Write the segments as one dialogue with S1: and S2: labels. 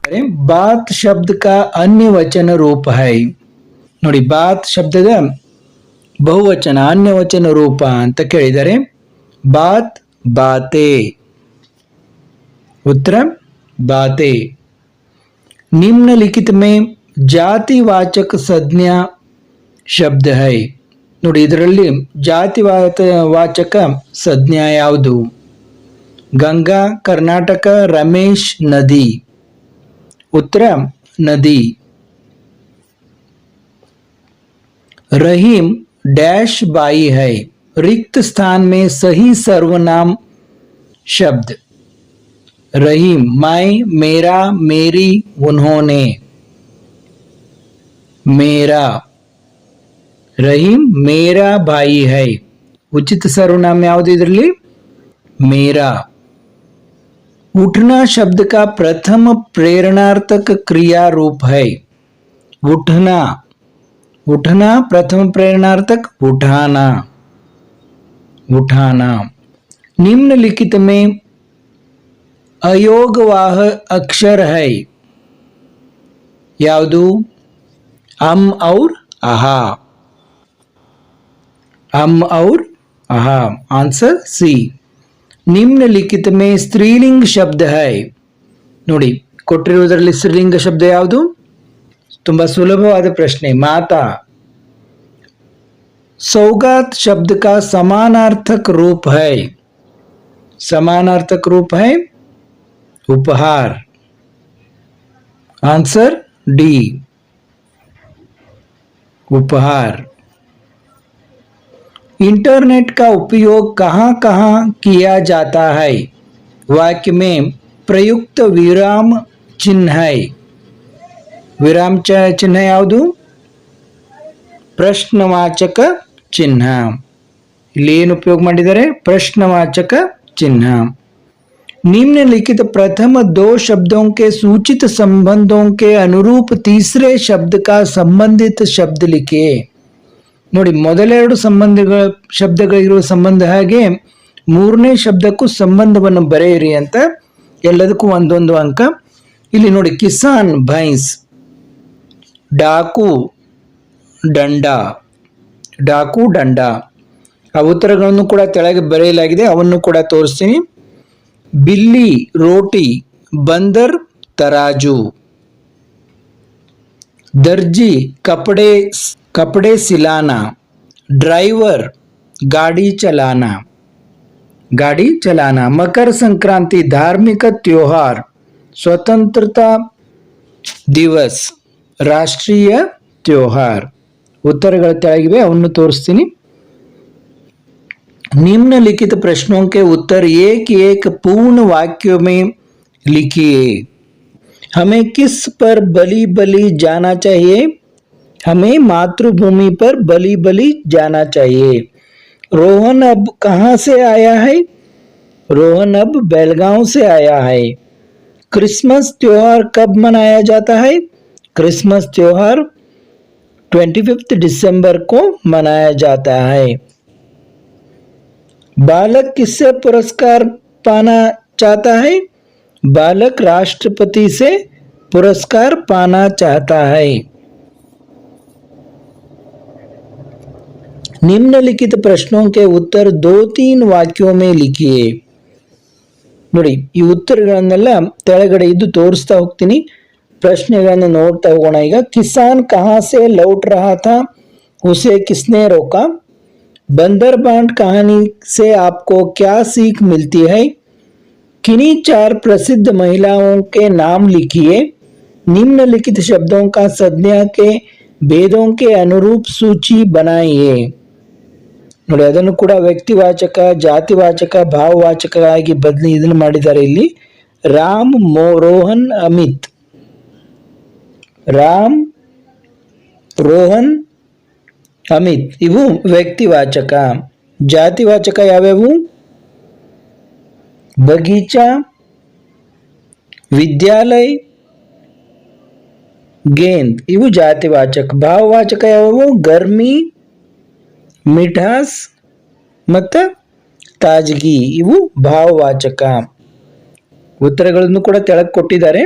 S1: अरे बात शब्द का अन्य वचन रूप है ನೋಡಿ ಬಾತ್ ಶಬ್ದದ ಬಹುವಚನ अन्य वचन ರೂಪ ಅಂತ ಕೇಳಿದರೆ बात बातें उत्तर बातें निम्नलिखित में जातिवाचक संज्ञा शब्द है ನೋಡಿ ಇದರಲ್ಲಿ ಜಾತಿವಾಚಕ ಸಂಜ್ಞಾ ಯಾವುದು गंगा कर्नाटक रमेश नदी उत्तर नदी रहीम डैश बाई है रिक्त स्थान में सही सर्वनाम शब्द रहीम मैं मेरा मेरी उन्होंने मेरा रहीम मेरा भाई है उचित सर्वनाम याವುದು ಇದರಲ್ಲಿ मेरा उठना शब्द का प्रथम प्रेरणार्थक क्रिया रूप है उठना उठना प्रथम प्रेरणार्थक उठाना उठाना निम्नलिखित में अयोगवाह अक्षर है याವುದು अम और आहा अम और आहा आंसर सी निम्नलिखित में स्त्रीलिंग शब्द है ನೋಡಿ ಕೊಟ್ಟಿರುವುದರಲ್ಲಿ ಸ್ತ್ರೀಲಿಂಗ ಶಬ್ದ ಯಾವುದು ತುಂಬಾ ಸುಲಭವಾದ ಪ್ರಶ್ನೆ ಮಾತಾ सौगात शब्द का समानार्थक रूप है समानार्थक रूप है उपहार आंसर डी उपहार इंटरनेट का उपयोग कहाँ कहाँ किया जाता है वाक्य में प्रयुक्त विराम चिन्ह है विराम चिन्ह याವುದು ಪ್ರಶ್ನವಾಚಕ ಚಿಹ್ನ ಇಲ್ಲಿ ಏನು ಉಪಯೋಗ ಮಾಡಿದ್ದಾರೆ ಪ್ರಶ್ನವಾಚಕ ಚಿಹ್ನ निम्नलिखित प्रथम दो शब्दों के सूचित संबंधों के अनुरूप तीसरे शब्द का संबंधित शब्द लिखिए ನೋಡಿ ಮೊದಲೆರಡು ಶಬ್ದಗಳಿರುವ ಸಂಬಂಧ ಹಾಗೆ ಮೂರನೇ ಶಬ್ದಕ್ಕೂ ಸಂಬಂಧವನ್ನು ಬರೆಯಿರಿ ಅಂತ ಎಲ್ಲದಕ್ಕೂ ಒಂದೊಂದು ಅಂಕ ಇಲ್ಲಿ ನೋಡಿ ಕಿಸಾನ್ ಭೈಂಸ್ ಡಾಕು ದಂಡ ಡಾಕು ದಂಡ ಆ ಉತ್ತರಗಳನ್ನು ಕೂಡ ತೆಳಗೆ ಬರೆಯಲಾಗಿದೆ ಅವನ್ನು ಕೂಡ ತೋರಿಸ್ತೀನಿ ಬಿಲ್ಲಿ ರೋಟಿ ಬಂದರ್ ತರಾಜು दर्जी कपड़े सिलाना ड्राइवर गाड़ी चलाना मकर संक्रांति धार्मिक त्योहार स्वतंत्रता दिवस राष्ट्रीय त्योहार उत्तरಗಳು ತೆಳಗಿವೆ ಅವನ್ನು ತೋರಿಸ್ತೀನಿ निम्नलिखित प्रश्नों के उत्तर एक एक पूर्ण वाक्यों में लिखिए हमें किस पर बलि बलि जाना चाहिए हमें मातृभूमि पर बलि बलि जाना चाहिए रोहन अब कहाँ से आया है रोहन अब बेलगांव से आया है क्रिसमस त्योहार कब मनाया जाता है क्रिसमस त्योहार 25 दिसंबर को मनाया जाता है बालक किससे पुरस्कार पाना चाहता है बालक राष्ट्रपति से पुरस्कार पाना चाहता है निम्नलिखित प्रश्नों के उत्तर 2-3 वाक्यों में लिखिए ನೋಡಿ ಈ ಉತ್ತರಗಳನ್ನೆಲ್ಲ ತೆಳಗಡೆ ಇದ್ದು ತೋರಿಸ್ತಾ ಹೋಗ್ತೀನಿ ಪ್ರಶ್ನೆಗಳನ್ನು ನೋಡ್ತಾ ಹೋಗೋಣ ಈಗ किसान कहाँ से लौट रहा था उसे किसने रोका बंदरबांट कहानी से आपको क्या सीख मिलती है किन्हीं 4 प्रसिद्ध महिलाओं के नाम लिखिए निम्नलिखित शब्दों का संज्ञा के भेदों के अनुरूप सूची बनाइए ನೋಡಿ ಅದನ್ನು ಕೂಡ ವ್ಯಕ್ತಿವಾಚಕ ಜಾತಿವಾಚಕ ಭಾವವಾಚಕ ಆಗಿ ಬದಲಿ ಇದನ್ನು ಮಾಡಿದ್ದಾರೆ ಇಲ್ಲಿ ರಾಮ್ ರೋಹನ್ ಅಮಿತ್ ರಾಮ್ ರೋಹನ್ ಅಮಿತ್ ಇವು ವ್ಯಕ್ತಿವಾಚಕ ಜಾತಿವಾಚಕ ಯಾವ್ಯಾವು बगीचा विद्यालय गेंद इवु जातिवाचक भाववाचक यावु गर्मी मिठास मत्त ताजगी इवु भाववाचक उत्तरಗಳನ್ನು ಕೂಡ ತೆಳಗೆ ಕೊಟ್ಟಿದ್ದಾರೆ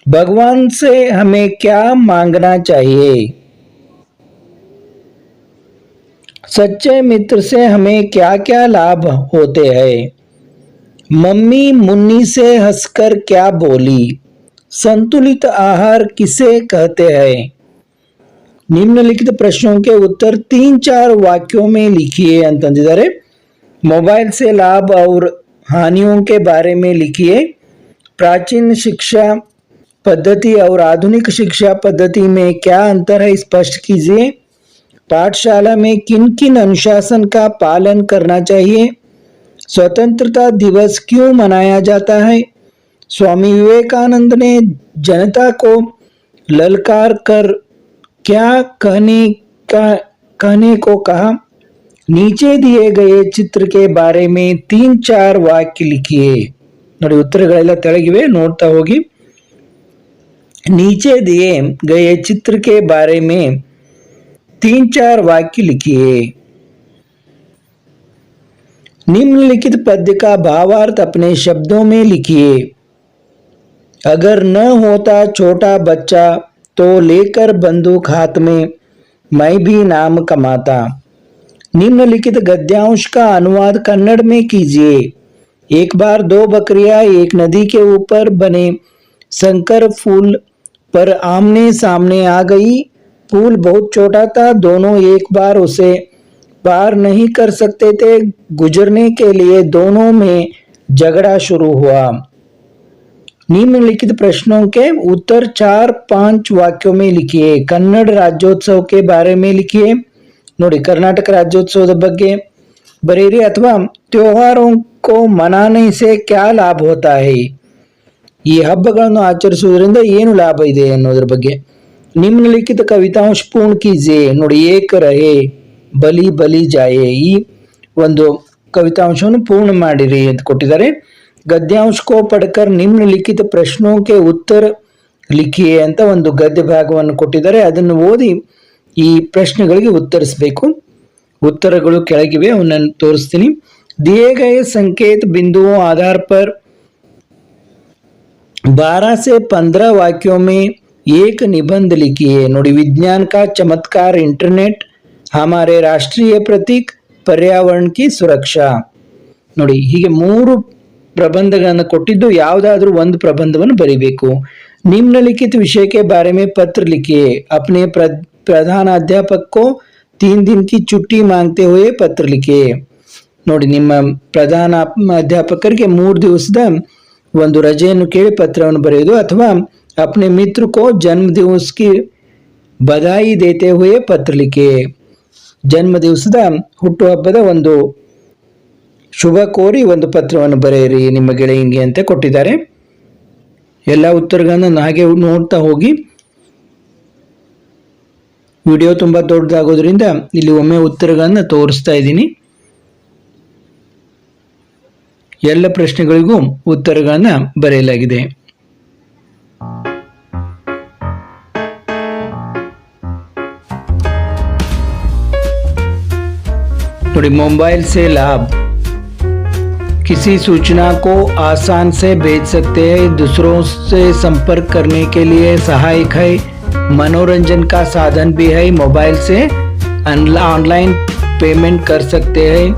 S1: भगवान से हमें क्या मांगना चाहिए? सच्चे मित्र से हमें क्या क्या लाभ होते हैं? मम्मी मुन्नी से हंसकर क्या बोली? संतुलित आहार किसे कहते हैं? निम्नलिखित प्रश्नों के उत्तर 3-4 वाक्यों में लिखिए ಅಂತಂದಿದ್ದಾರೆ. मोबाइल से लाभ और हानियों के बारे में लिखिए. प्राचीन शिक्षा पद्धति और आधुनिक शिक्षा पद्धति में क्या अंतर है स्पष्ट कीजिए. पाठशाला में किन किन अनुशासन का पालन करना चाहिए? स्वतंत्रता दिवस क्यों मनाया जाता है? स्वामी विवेकानंद ने जनता को ललकार कर क्या कहने को कहा? नीचे दिए गए चित्र के बारे में 3-4 वाक्य लिखिए. ನೋಡಿ ಉತ್ತರಗಳೆಲ್ಲ ತೆಳಗಿವೆ, ನೋಡ್ತಾ ಹೋಗಿ. नीचे दिए गए चित्र के बारे में 3-4 वाक्य लिखिए. निम्नलिखित पद्य का भावार्थ अपने शब्दों में लिखिए. अगर न होता छोटा बच्चा तो लेकर बंदूक हाथ में मैं भी नाम कमाता. निम्नलिखित गद्यांश का अनुवाद कन्नड़ में कीजिए. एक बार दो बकरियां एक नदी के ऊपर बने शंकर पुल पर आमने सामने आ गई. पुल बहुत छोटा था, दोनों एक बार उसे पार नहीं कर सकते थे. गुजरने के लिए दोनों में झगड़ा शुरू हुआ. निम्नलिखित प्रश्नों के उत्तर 4-5 वाक्यों में लिखिए. कन्नड़ राज्योत्सव के बारे में लिखिए. ನೋಡಿ कर्नाटक राज्योत्सवದ ಬಗ್ಗೆ बरेरी अथवा त्योहारों को मनाने से क्या लाभ होता है? ಈ ಹಬ್ಬಗಳನ್ನು ಆಚರಿಸುವುದರಿಂದ ಏನು ಲಾಭ ಇದೆ ಅನ್ನೋದ್ರ ಬಗ್ಗೆ. ನಿಮ್ನಲಿಖಿತ ಕವಿತಾಂಶ ಪೂರ್ಣ ಕೀಜಿಯೇ. ನೋಡಿ ಏಕ ರಹೆ ಬಲಿ ಬಲಿ ಜಾಯೆ, ಈ ಒಂದು ಕವಿತಾಂಶವನ್ನು ಪೂರ್ಣ ಮಾಡಿರಿ ಅಂತ ಕೊಟ್ಟಿದ್ದಾರೆ. गद्यांश को पढ़कर निम्नलिखित प्रश्नों के उत्तर लिखिए ಅಂತ ಒಂದು ಗದ್ಯ ಭಾಗವನ್ನು ಕೊಟ್ಟಿದ್ದಾರೆ. ಅದನ್ನು ಓದಿ ಈ ಪ್ರಶ್ನೆಗಳಿಗೆ ಉತ್ತರಿಸಬೇಕು. उत्तरಗಳು ಕೆಳಗಿವೆ, ಅವನ್ನ ತೋರಿಸ್ತೀನಿ. दिए गए संकेत बिंदुओं आधार पर 12 से 15 वाक्यों में एक निबंध लिखिए. ನೋಡಿ विज्ञान का चमत्कार, इंटरनेट, हमारे राष्ट्रीय प्रतीक, पर्यावरण की सुरक्षा. ನೋಡಿ ಹೀಗೆ 3 प्रबंधಗಳನ್ನು ಕೊಟ್ಟಿದ್ದು ಯಾವುದಾದರೂ ಒಂದು ಪ್ರಬಂಧವನ್ನು ಬರೀಬೇಕು. निम्नलिखित विषय के बारे में पत्र लिखिए. अपने प्रधान अध्यापक को 3 दिन की छुट्टी मांगते हुए पत्र लिखिए. ನೋಡಿ ನಿಮ್ಮ ಪ್ರಧಾನ ಅಧ್ಯಾಪಕರಿಗೆ 3 ದಿವಸದ ಒಂದು ರಜೆಯನ್ನು ಕೇಳಿ ಪತ್ರವನ್ನು ಬರೆಯುವುದು. ಅಥವಾ अपने मित्र को जन्म दिवस की बधाई देते हुए पत्र लिखिए. ಜನ್ಮ ದಿವಸದ ಹುಟ್ಟುಹಬ್ಬದ ಒಂದು ಶುಭ ಕೋರಿ ಒಂದು ಪತ್ರವನ್ನು ಬರೆಯಿರಿ ನಿಮ್ಮ ಗೆಳೆಯನಿಗೆ ಅಂತ ಕೊಟ್ಟಿದ್ದಾರೆ. ಎಲ್ಲ ಉತ್ತರಗಳನ್ನು ಹಾಗೆ ನೋಡ್ತಾ ಹೋಗಿ. ವಿಡಿಯೋ ತುಂಬಾ ದೊಡ್ಡದಾಗೋದ್ರಿಂದ ಇಲ್ಲಿ ಒಮ್ಮೆ ಉತ್ತರಗಳನ್ನು ತೋರಿಸ್ತಾ ಇದ್ದೀನಿ. ಎಲ್ಲ ಪ್ರಶ್ನೆಗಳಿಗೂ ಉತ್ತರಗಳನ್ನು ಬರೆಯಲಾಗಿದೆ. ನೋಡಿ मोबाइल से लाभ. किसी सूचना को आसान से भेज सकते हैं, दूसरों से संपर्क करने के लिए सहायक है, मनोरंजन का साधन भी है. मोबाइल से ऑनलाइन पेमेंट कर सकते हैं.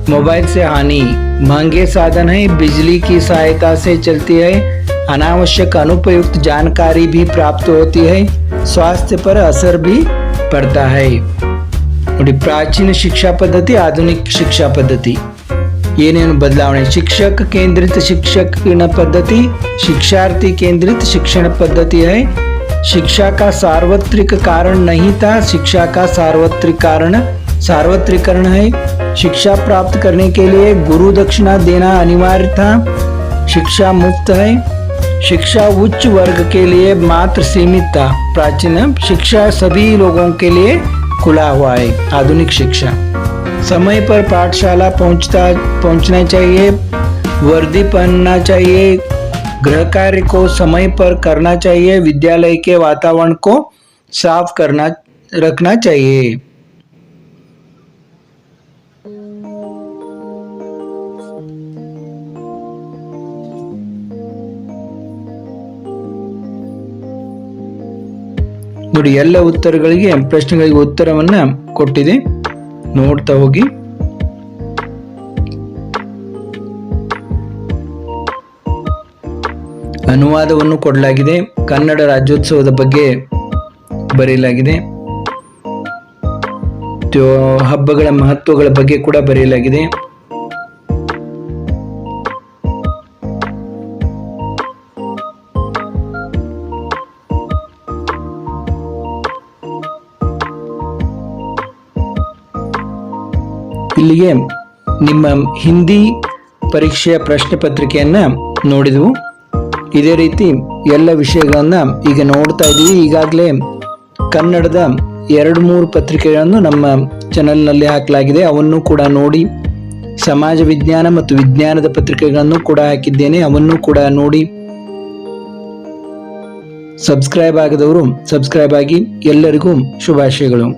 S1: मोबाइल से हानि, महंगे साधन है, बिजली की सहायता से चलती है, अनावश्यक अनुपयुक्त जानकारी भी प्राप्त होती है, स्वास्थ्य पर असर भी पड़ता है. ನೋಡಿ ಪ್ರಾಚೀನ ಶಿಕ್ಷಾ ಪದ್ಧತಿ, ಆಧುನಿಕ ಶಿಕ್ಷಾ ಪದ್ಧತಿ ಏನೇನು ಬದಲಾವಣೆ? शिक्षक केंद्रित शिक्षण पद्धति, शिक्षार्थी केंद्रित शिक्षण पद्धति है. शिक्षा का सार्वत्रिक कारण नहीं था, शिक्षा का सार्वत्रिकरण है. शिक्षा प्राप्त करने के लिए गुरु दक्षिणा देना अनिवार्य था. शिक्षा मुफ्त है. शिक्षा उच्च वर्ग के लिए मात्र सीमित था. प्राचीन शिक्षा सभी लोगों के लिए खुला हुआ है. आधुनिक शिक्षा समय पर पाठशाला पहुंचना चाहिए, वर्दी पहनना चाहिए, गृह कार्य को समय पर करना चाहिए, विद्यालय के वातावरण को साफ रखना चाहिए. ನೋಡಿ, ಎಲ್ಲ ಉತ್ತರಗಳಿಗೆ ಪ್ರಶ್ನೆಗಳಿಗೆ ಉತ್ತರವನ್ನ ಕೊಟ್ಟಿದೆ, ನೋಡ್ತಾ ಹೋಗಿ. ಅನುವಾದವನ್ನು ಕೊಡಲಾಗಿದೆ, ಕನ್ನಡ ರಾಜ್ಯೋತ್ಸವದ ಬಗ್ಗೆ ಬರೆಯಲಾಗಿದೆ, ಹಬ್ಬಗಳ ಮಹತ್ವಗಳ ಬಗ್ಗೆ ಕೂಡ ಬರೆಯಲಾಗಿದೆ. ಇಲ್ಲಿಗೆ ನಿಮ್ಮ ಹಿಂದಿ ಪರೀಕ್ಷೆಯ ಪ್ರಶ್ನೆ ಪತ್ರಿಕೆಯನ್ನ ನೋಡಿದೆವು. ಇದೇ ರೀತಿ ಎಲ್ಲ ವಿಷಯಗಳನ್ನ ಈಗ ನೋಡ್ತಾ ಇದ್ದೀವಿ. ಈಗಾಗಲೇ ಕನ್ನಡದ 2-3 ಪತ್ರಿಕೆಗಳನ್ನು ನಮ್ಮ ಚಾನೆಲ್ನಲ್ಲಿ ಹಾಕಲಾಗಿದೆ, ಅವನ್ನು ಕೂಡ ನೋಡಿ. ಸಮಾಜ ವಿಜ್ಞಾನ ಮತ್ತು ವಿಜ್ಞಾನದ ಪತ್ರಿಕೆಗಳನ್ನು ಕೂಡ ಹಾಕಿದ್ದೇನೆ, ಅವನ್ನು ಕೂಡ ನೋಡಿ. ಸಬ್ಸ್ಕ್ರೈಬ್ ಆಗದವರು ಸಬ್ಸ್ಕ್ರೈಬ್ ಆಗಿ. ಎಲ್ಲರಿಗೂ ಶುಭಾಶಯಗಳು.